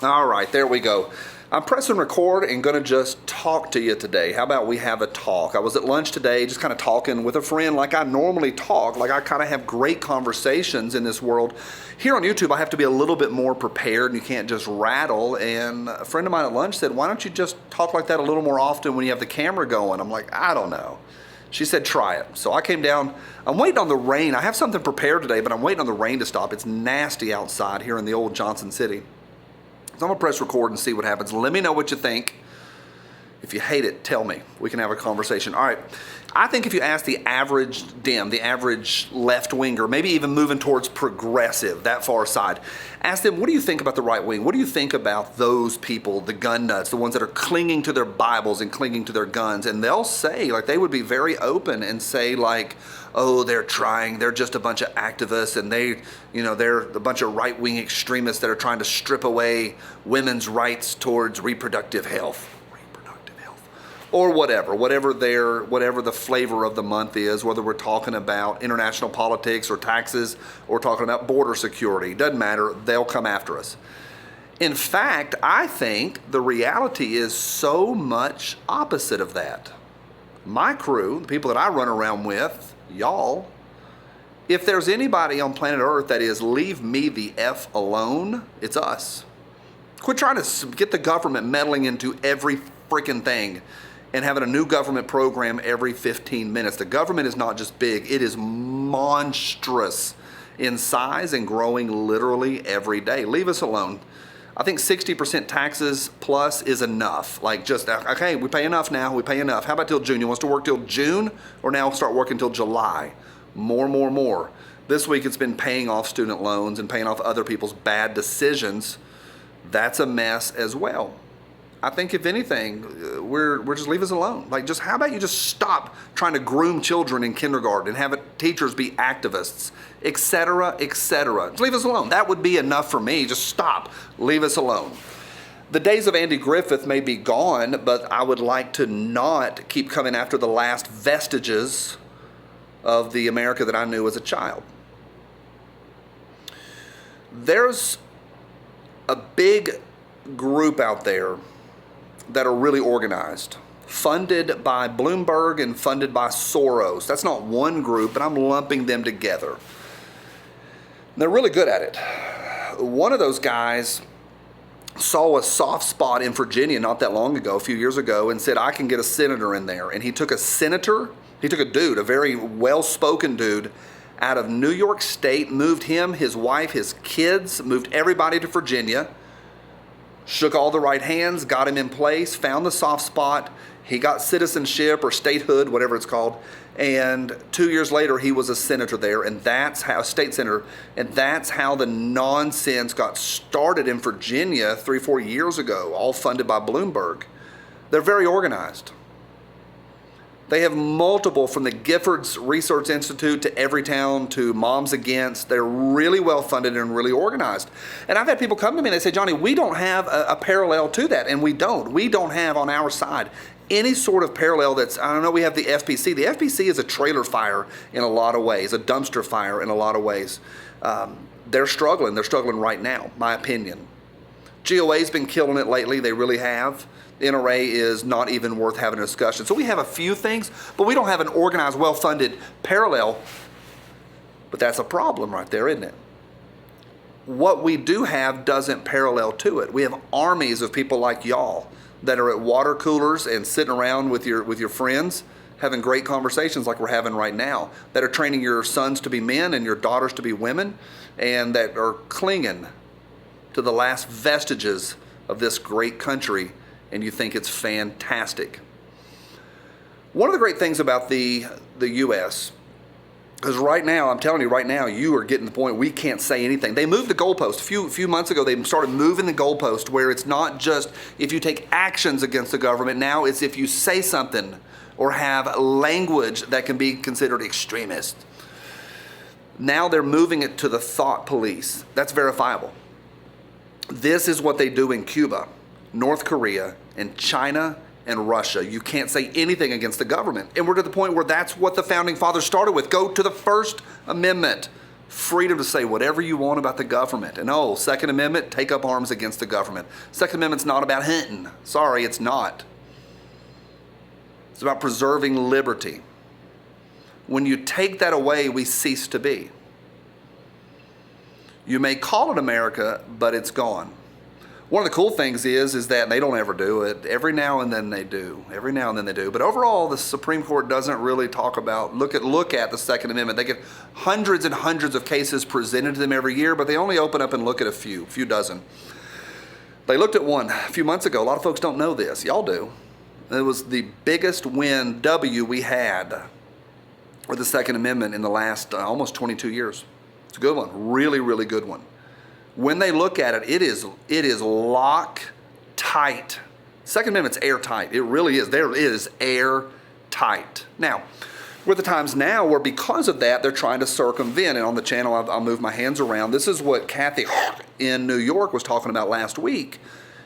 All right, there we go. I'm pressing record and going to just talk to you today. How about we have a talk? I was at lunch today just kind of talking with a friend like I normally talk, like I kind of have great conversations in this world. Here on YouTube, I have to be a little bit more prepared and you can't just rattle. And a friend of mine at lunch said, why don't you just talk like that a little more often when you have the camera going? I'm like, I don't know. She said, try it. So I came down. I'm waiting on the rain. I have something prepared today, but I'm waiting on the rain to stop. It's nasty outside here in the old Johnson City. So I'm gonna press record and see what happens. Let me know what you think. If you hate it, tell me. We can have a conversation. All right. I think if you ask the average Dem, the average left-winger, maybe even moving towards progressive, that far side, ask them, what do you think about the right wing? What do you think about those people, the gun nuts, the ones that are clinging to their Bibles and clinging to their guns? And they'll say, like, they would be very open and say, like, oh, they're trying, they're just a bunch of activists and they're a bunch of right-wing extremists that are trying to strip away women's rights towards reproductive health. Or whatever the flavor of the month is, whether we're talking about international politics or taxes or talking about border security, doesn't matter, they'll come after us. In fact, I think the reality is so much opposite of that. My crew, the people that I run around with, y'all, if there's anybody on planet Earth that is leave me the F alone, it's us. Quit trying to get the government meddling into every freaking thing and having a new government program every 15 minutes. The government is not just big, it is monstrous in size and growing literally every day. Leave us alone. I think 60% taxes plus is enough. Like just, okay, we pay enough now, we pay enough. How about till June? You want us to work till June or now start working till July? More. This week it's been paying off student loans and paying off other people's bad decisions. That's a mess as well. I think if anything, we're just leave us alone. Like just how about you just stop trying to groom children in kindergarten and have teachers be activists, etc., etc. Just leave us alone. That would be enough for me. Just stop. Leave us alone. The days of Andy Griffith may be gone, but I would like to not keep coming after the last vestiges of the America that I knew as a child. There's a big group out there that are really organized, funded by Bloomberg and funded by Soros. That's not one group, but I'm lumping them together. They're really good at it. One of those guys saw a soft spot in Virginia not that long ago, a few years ago, and said, I can get a senator in there. And he took a dude, a very well-spoken dude, out of New York State, moved him, his wife, his kids, moved everybody to Virginia, shook all the right hands, got him in place, found the soft spot. He got citizenship or statehood, whatever it's called. And 2 years later, he was a senator there, and that's how, state senator, and that's how the nonsense got started in Virginia 3-4 years ago, all funded by Bloomberg. They're very organized. They have multiple, from the Giffords Research Institute to Everytown to Moms Against. They're really well funded and really organized. And I've had people come to me and they say, Johnny, we don't have a parallel to that. And we don't. We don't have on our side any sort of parallel that's, I don't know, we have the FPC. The FPC is a trailer fire in a lot of ways, a dumpster fire in a lot of ways. They're struggling. They're struggling right now, my opinion. GOA's been killing it lately. They really have. NRA is not even worth having a discussion. So we have a few things, but we don't have an organized, well-funded parallel. But that's a problem right there, isn't it? What we do have doesn't parallel to it. We have armies of people like y'all that are at water coolers and sitting around with your friends having great conversations like we're having right now, that are training your sons to be men and your daughters to be women, and that are clinging to the last vestiges of this great country, and you think it's fantastic. One of the great things about the U.S., because right now, I'm telling you right now, you are getting to the point we can't say anything. They moved the goalpost. A few months ago, they started moving the goalpost where it's not just if you take actions against the government. Now it's if you say something or have language that can be considered extremist. Now they're moving it to the thought police. That's verifiable. This is what they do in Cuba, North Korea, and China, and Russia. You can't say anything against the government. And we're to the point where that's what the founding fathers started with. Go to the First Amendment. freedom to say whatever you want about the government. And oh, Second Amendment, take up arms against the government. Second Amendment's not about hunting. Sorry, it's not. It's about preserving liberty. When you take that away, we cease to be. You may call it America, but it's gone. One of the cool things is that they don't ever do it. Every now and then they do. Every now and then they do. But overall, the Supreme Court doesn't really talk about, look at the Second Amendment. They get hundreds and hundreds of cases presented to them every year, but they only open up and look at a few dozen. They looked at one a few months ago. A lot of folks don't know this. Y'all do. It was the biggest W we had with the Second Amendment in the last almost 22 years. It's a good one. Really, really good one. When they look at it, it is lock tight. Second Amendment's airtight. It really is. There is airtight. Now, we're at the times now where because of that, they're trying to circumvent. And on the channel, I'll move my hands around. This is what Kathy in New York was talking about last week.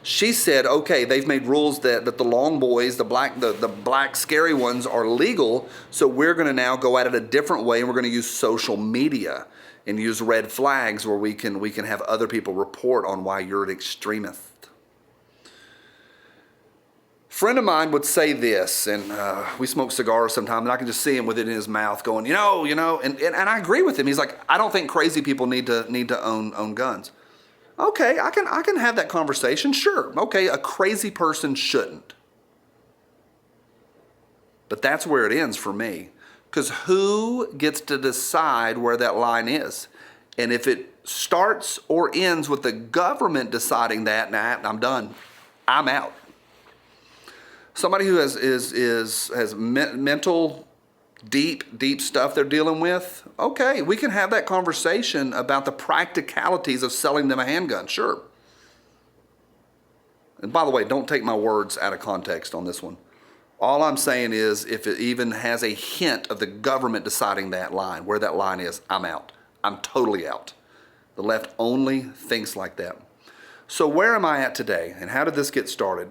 She said, okay, they've made rules that the long boys, the black scary ones are legal. So we're going to now go at it a different way, and we're going to use social media and use red flags where we can have other people report on why you're an extremist. Friend of mine would say this, and we smoke cigars sometimes, and I can just see him with it in his mouth going, you know, and I agree with him. He's like, I don't think crazy people need to own guns. Okay, I can have that conversation, sure. Okay, a crazy person shouldn't. But that's where it ends for me. Because who gets to decide where that line is? And if it starts or ends with the government deciding that, nah, I'm done. I'm out. Somebody who has mental, deep stuff they're dealing with, okay, we can have that conversation about the practicalities of selling them a handgun, sure. And by the way, don't take my words out of context on this one. All I'm saying is if it even has a hint of the government deciding that line, where that line is, I'm out. I'm totally out. The left only thinks like that. So where am I at today, and how did this get started?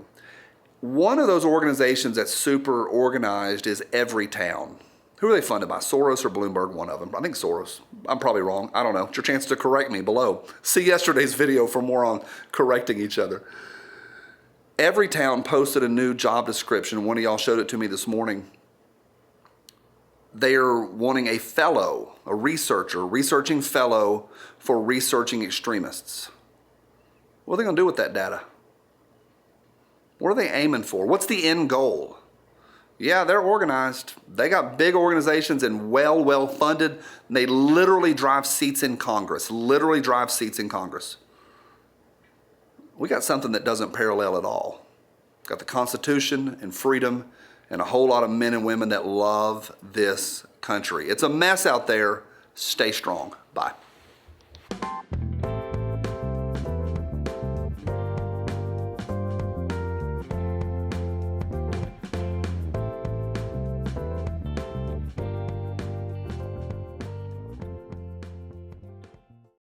One of those organizations that's super organized is Everytown. Who are they funded by? Soros or Bloomberg? One of them. I think Soros. I'm probably wrong. I don't know. It's your chance to correct me below. See yesterday's video for more on correcting each other. Everytown posted a new job description. One of y'all showed it to me this morning. They are wanting a fellow, a researching fellow for researching extremists. What are they going to do with that data? What are they aiming for? What's the end goal? Yeah, they're organized. They got big organizations and well funded. And they literally drive seats in Congress. We got something that doesn't parallel at all. Got the Constitution and freedom and a whole lot of men and women that love this country. It's a mess out there. Stay strong. Bye.